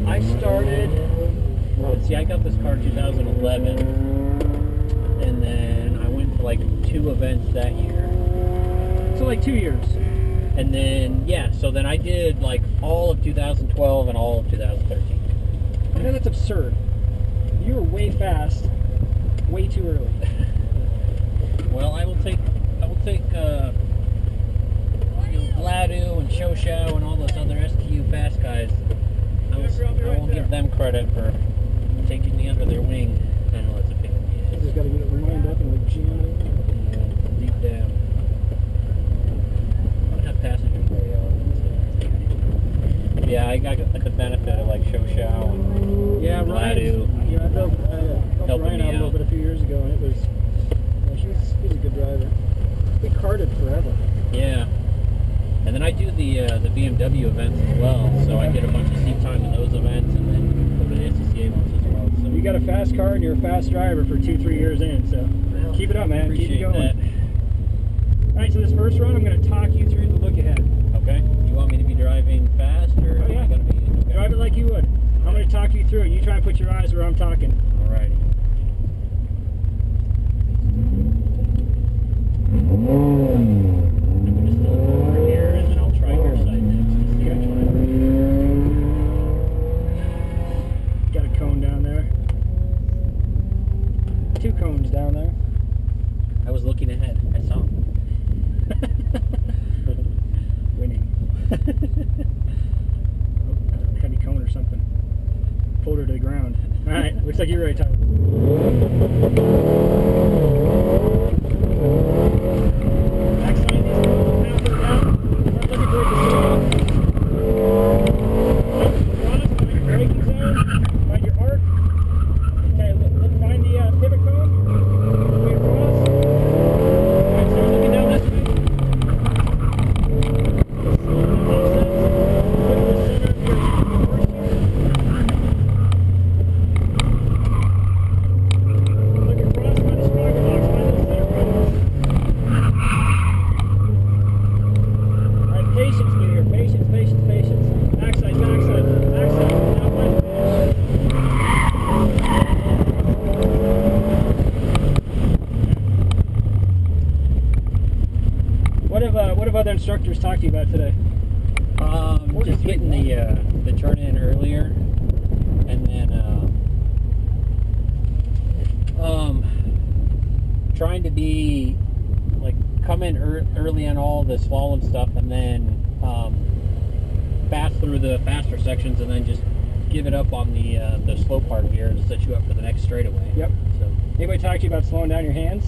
I started, let's see, I got this car in 2011, and then I went to like 2 events that year. So like 2 years. And then, yeah, so then I did like all of 2012 and all of 2013. I know that's absurd. You were way fast, way too early. Well, I will take Gladu and Shoshow and all those other STU fast guys. I will give them credit for taking me under their wing. I know it's a pain in the You ass. just gotta get it lined up and like jam it in. Yeah, deep down. I don't have passengers very often. So. Yeah, I got the benefit of like Shoshow and Yeah, Gladu. Yeah, I helped Helping Ryan me out a little out. bit a few years ago, and it was. He's a good driver. We karted forever. Yeah. And then I do the BMW events as well, so I get a bunch of seat time in those events, and then go to the SCCA ones as well. So You got a fast car and you're a fast driver for 2-3 years in, so well, keep it up, man. Appreciate Keep it going. that. All right, so this first run, I'm going to talk you through the look ahead. Okay. You want me to be driving fast, or Oh, yeah. you gonna be? Okay. Drive it like you would. I'm going to talk you through it. You try and put your eyes where I'm talking. Alrighty. I'm just a little over here, and then I'll try your side next. To see which one I Got a cone down there. 2 cones down there. I was looking ahead. I saw him. Winning. Oh, heavy cone or something. Pulled her to the ground. All right, looks like you're ready, Tyler. Backside these cones, halfway down. Start looking towards the zone. Find your braking zone. Find your arc. Okay, look, find the pivot cone. Way across. All right, start looking down this way. What have other instructors talked to you about today? Just getting the turn in earlier, and then trying to be like come in early on all the slalom stuff, and then fast through the faster sections, and then just give it up on the slow part here to set you up for the next straightaway. Yep. So Anybody talk to you about slowing down your hands?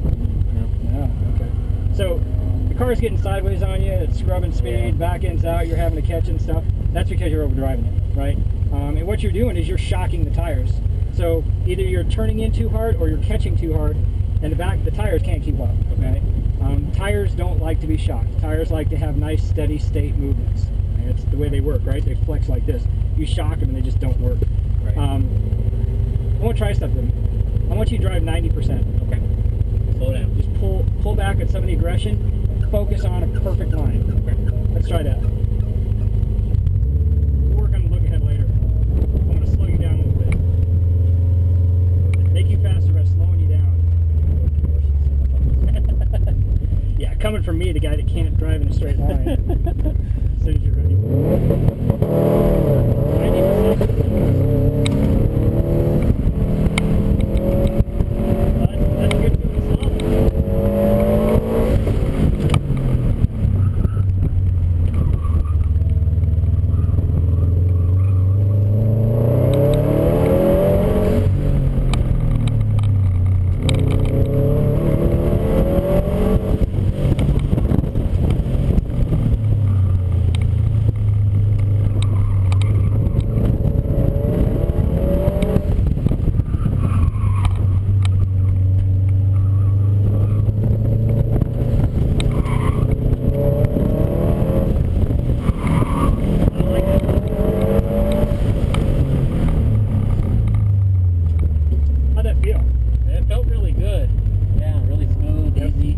No. Okay. So the car's getting sideways on you, it's scrubbing speed, back end's out, you're having to catch and stuff. That's because you're overdriving it, right? And what you're doing is you're shocking the tires. So either you're turning in too hard or you're catching too hard, and the tires can't keep up. Okay. Tires don't like to be shocked. Tires like to have nice, steady state movements. And it's the way they work, right? They flex like this. You shock them and they just don't work. right. I want to try something. I want you to drive 90%. Okay. Slow down. Just pull back at some of the aggression. Focus on a perfect line. Okay. Let's try that. We'll work on the look ahead later. I'm going to slow you down a little bit. Make you faster by slowing you down. Yeah, coming from me, the guy that can't drive in a straight line. As soon as you're ready. 90%. That's good for the slalom. How'd that feel? It felt really good. Yeah, really smooth, easy.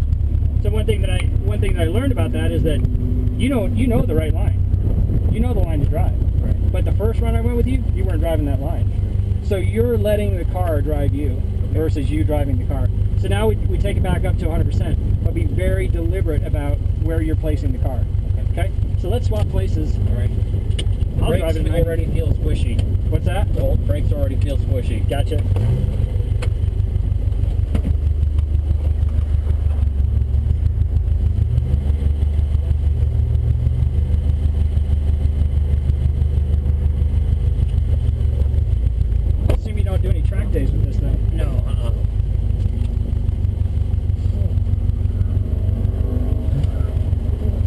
So one thing that I learned about that is that you know the right line. You know the line to drive. Right. But first run I went with you, you weren't driving that line. So you're letting the car drive you versus you driving the car. So now we take it back up to 100%, but be very deliberate about where you're placing the car. Okay? So let's swap places. All right. I'll Brakes drive it. already feel squishy. What's that? The old brakes already feel squishy. Gotcha. Assume you don't do any track days with this though. No,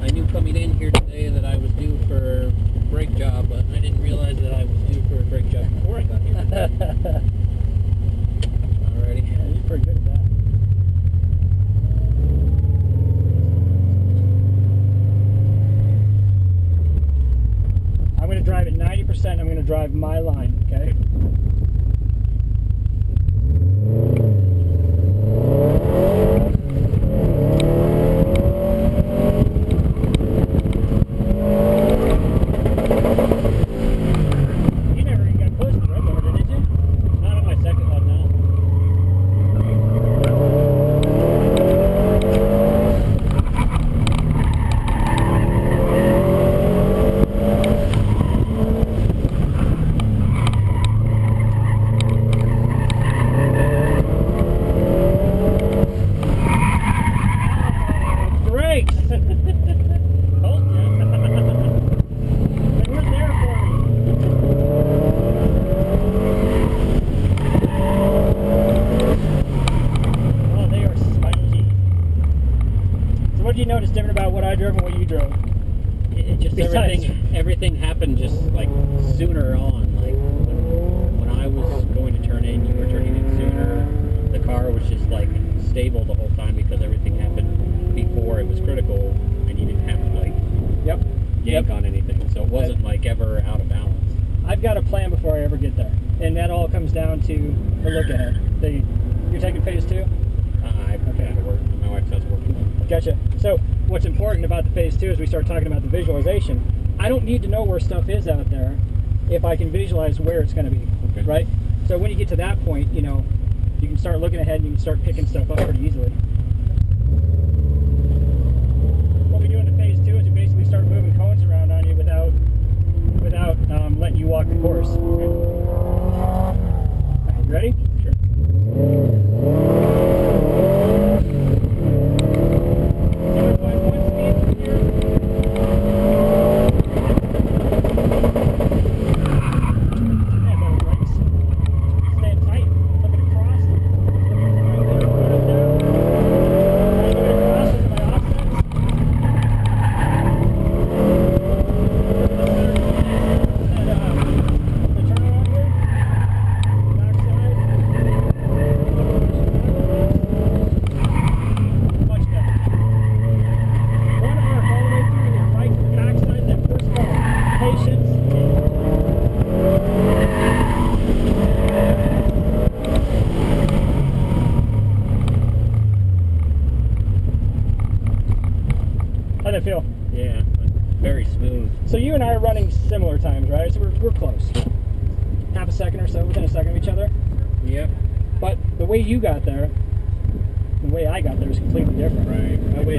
I knew coming in here today that I was due for a brake job, but I didn't realize that I was due for a brake job before I got here. Alrighty. Yeah, you're pretty good at that. I'm going to drive at 90%. I'm going to drive my line, okay? You never even got close to the red limiter, did you? Not on my second one now. Great! They weren't there for me. Oh, they are spiky. So what did you notice different about what I drove and what you drove? It just Besides- everything happened just like sooner on. Like when I was going to turn in, you were turning in sooner. The car was just like stable the whole time because everything happened before it was critical, and you didn't have to like Yep. yank on anything. So it wasn't like ever out of balance. I've got a plan before I ever get there. And that all comes down to the look ahead. You're taking phase 2? I had to work. My wife says working. Gotcha. So what's important about the phase 2 is we start talking about the visualization. I don't need to know where stuff is out there if I can visualize where it's going to be, Okay. right? So when you get to that point, you know, you can start looking ahead and you can start picking stuff up pretty easily. What we do in the phase 2 is we basically start moving cones around on you without letting you walk the course. Okay. You ready? Sure. How'd that feel? Yeah, very smooth. So you and I are running similar times, right? So we're close. Half a second or so, within a second of each other. Yep. But the way you got there, the way I got there is completely different. Right. My way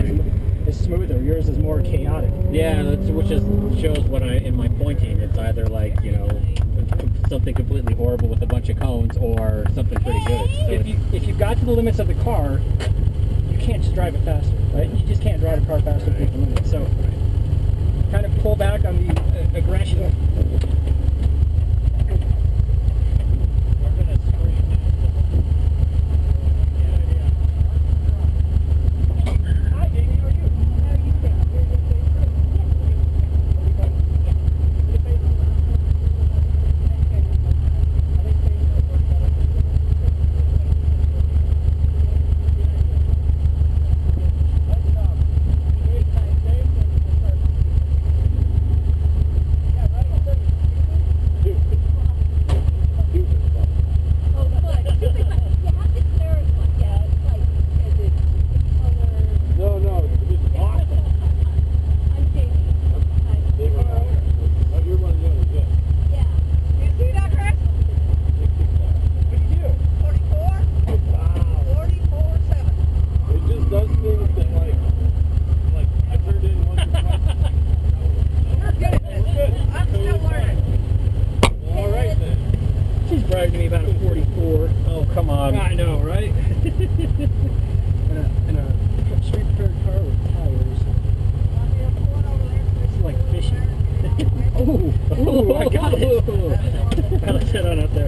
is smoother. Yours is more chaotic. Yeah, which shows what in my pointing. It's either like, you know, something completely horrible with a bunch of cones or something pretty good. So If you got to the limits of the car, you can't just drive it faster, right? You just can't drive a car faster than the limits. So kind of pull back on the aggression. we're gonna screen Hi, Jamie. How are you? How are you doing? Yeah, right. drive to me about a 44. Oh, come on. I know, right? in a street prepared car with tires. It's like fishing. Oh, I got it. Gotta sit on up there.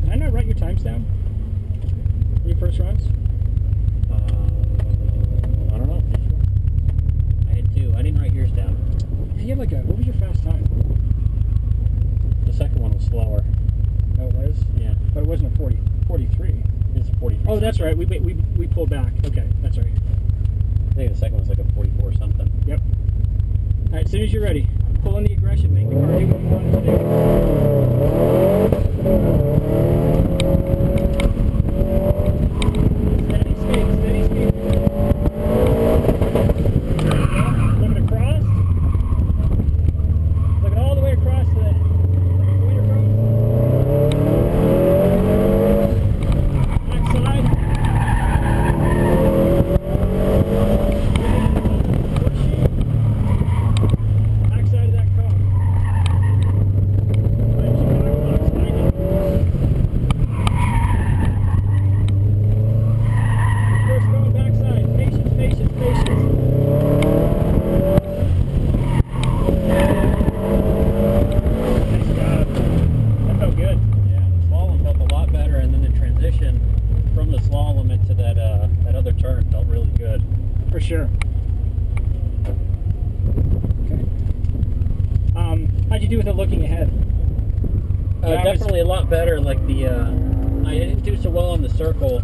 Did I not write your times down? Your first runs? I don't know. I had 2. I didn't write yours down. You had like a, what was your fast time? The second one was slower. Oh, it was? Yeah. But it wasn't a 43. It's a 43. Oh, that's right. We pulled back. Okay, that's right. I think the second was like a 44 something. Yep. All right, as soon as you're ready, pull in the aggression, make the car do what you want it to do. Steady speed, steady speed. Looking across. Looking all the way across the winter road. Backside. Backside of that car. First going backside. Patience, patience, patience. Nice job. That felt good. Yeah, the slalom felt a lot better, and then the transition from the slalom into that other turn felt really good. For sure. Okay. How'd you do with the looking ahead? Yeah, Definitely a lot better. Like I didn't do so well on the circle,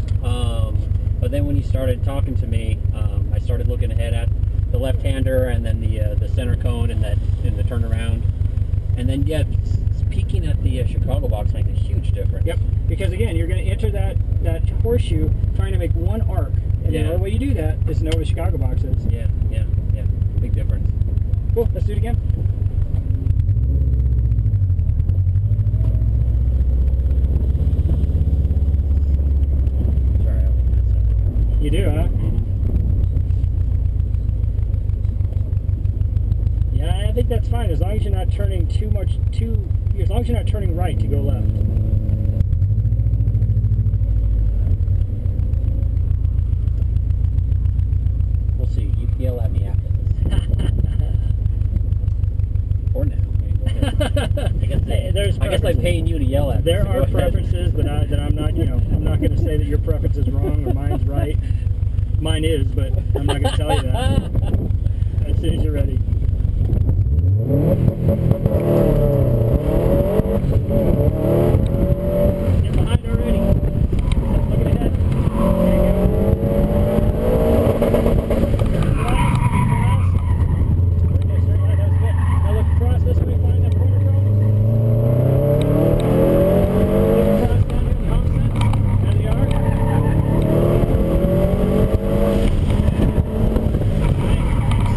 but then when you started talking to me, I started looking ahead at the left-hander and then the center cone and the turnaround, and then peeking at the Chicago box makes a huge difference. Yep. Because again, you're going to enter that horseshoe trying to make one arc, and the only way you do that is to know what the Chicago box is. Yeah. Big difference. Cool. Let's do it again. Sorry, I was messing up. You do, huh? Yeah, I think that's fine as long as you're not turning as long as you're not turning right to go left. We'll see. You can yell at me after this. Or now. I guess I'm paying you to yell at me. There so are go ahead. preferences that I'm not, I'm not going to say that your preference is wrong or mine's right. Mine is, but I'm not going to tell you that. As soon as you're ready. Get behind already. Look ahead. There you go. Cross. Very nice. That was good. Now look across this way. Find that corner cone. Look across down here. The offset. There they are.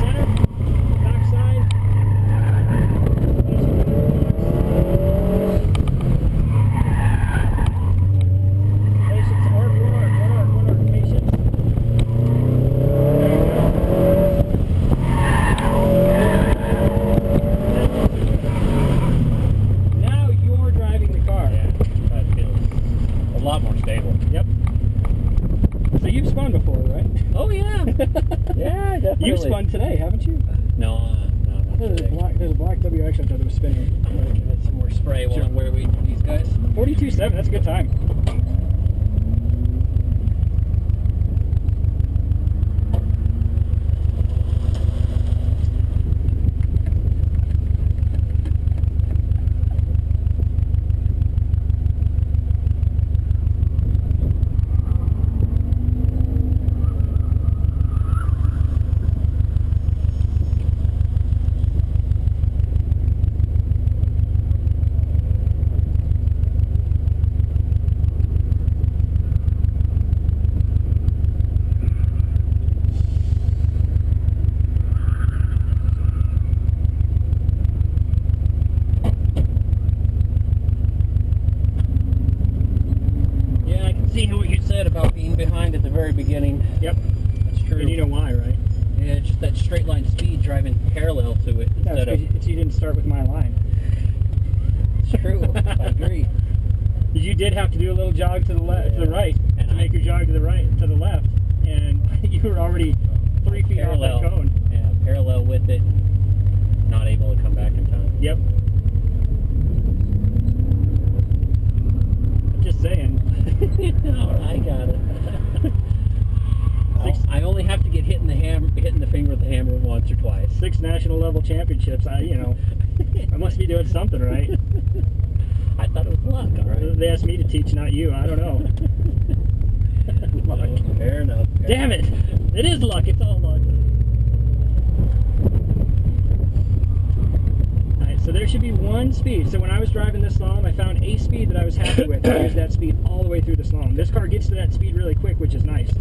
Center. Backside. Patience, arc, one arc, patience. There you go. Now you're driving the car. Yeah, that feels a lot more stable. Yep. So you've spun before, right? Oh yeah. Yeah, definitely. You've spun today, haven't you? No, not There's a today. black WX I thought it was spinning. I'm gonna give it some more spray while Sure. I'm where we these guys. 42.7, that's a good time. Yeah, I can see what you said about being behind at the very beginning. Yep. true. And you know why, right? Yeah, it's just that straight line speed driving parallel to it That's instead of. because you didn't start with my line. It's true. I agree. You did have to do a little jog to the left, to the right, And to make your jog to the right, to the left, and you were already 3 feet off that cone. Yeah, parallel with it, not able to come back in time. Yep. I'm just saying. I got it. I only have to get hitting the finger with the hammer once or twice. 6 national level championships. I must be doing something right. I thought it was luck. All right. They asked me to teach, not you. I don't know. Luck. Fair enough. Damn it! It is luck. It's all luck. Alright, so there should be 1 speed. So when I was driving this slalom, I found a speed that I was happy with. I used that speed all the way through the slalom. This car gets to that speed really quick, which is nice.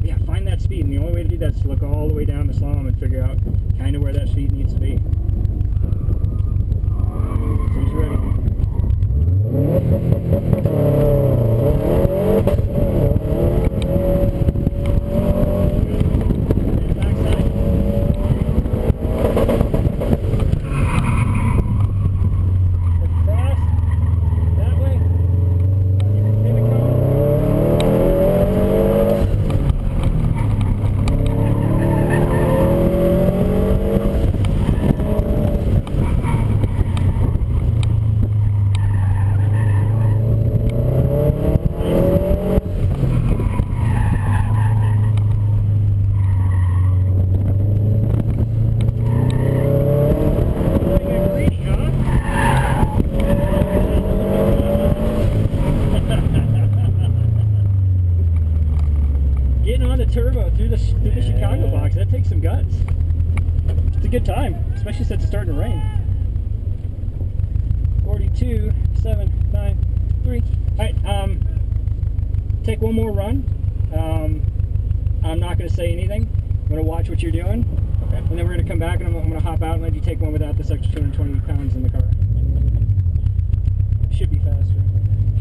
Yeah, find that speed, and the only way to do that is to look all the way down the slalom and figure out kind of where that speed needs to be. Who's ready? Backside. Across. That way. In the cone. Getting on the turbo through the Chicago box, that takes some guts. It's a good time, especially since it's starting to rain. 42, 7, 9, 3. Alright, take one more run. I'm not going to say anything. I'm going to watch what you're doing. Okay. And then we're going to come back and I'm going to hop out and let you take one without this extra 220 pounds in the car. Should be faster.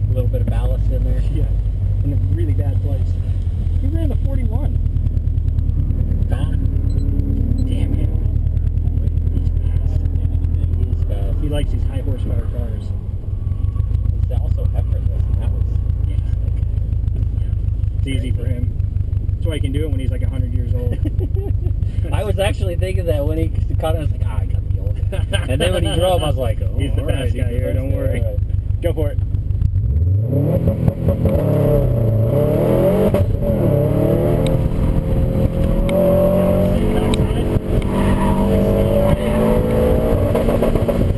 A little bit of ballast in there. Yeah, in a really bad place. He ran the 41. Gone. Damn him. He's fast. He's fast. He likes these high horsepower cars. He's also effortless. And that was. It's easy for him. That's why he can do it when he's like 100 years old. I was actually thinking that when he caught it, I was like, I got the old. And then when he drove, I was like, oh, He's the best guy here, don't worry. Right. Go for it.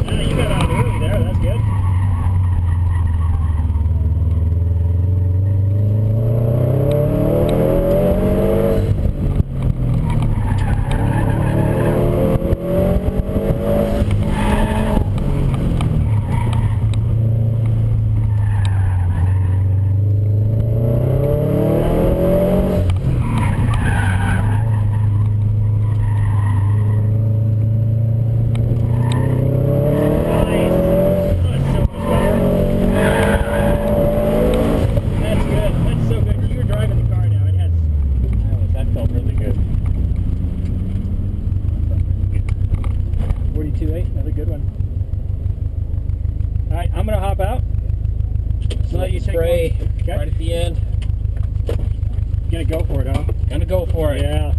Yeah, you got out early there. That's good. Another good one. All right, I'm gonna hop out. So let you take spray one. Okay. right at the end. Gonna go for it, huh? Gonna go for it. Yeah.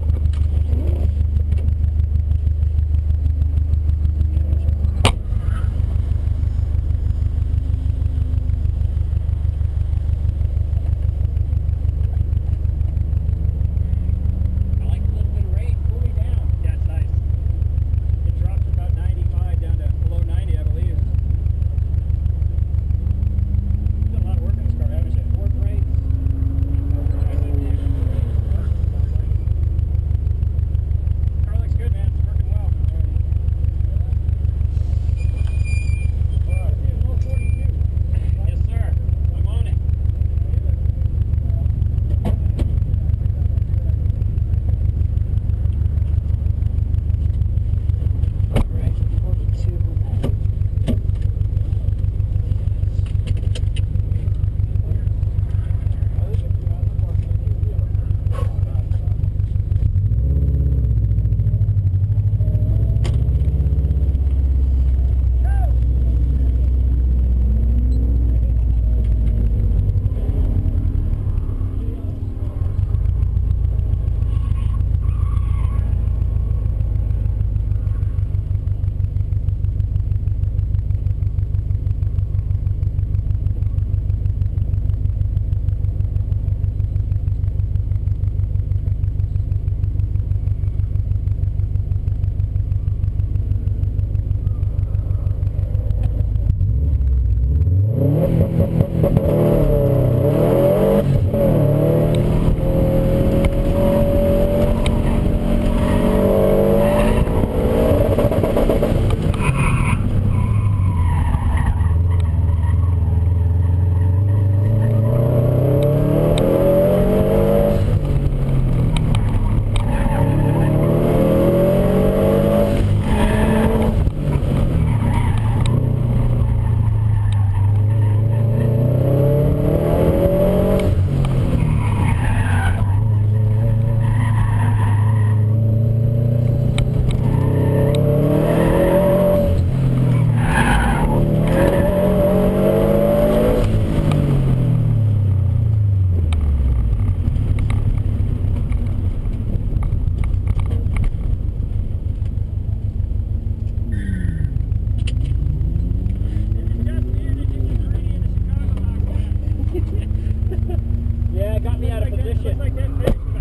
This shit. Looks like that fit.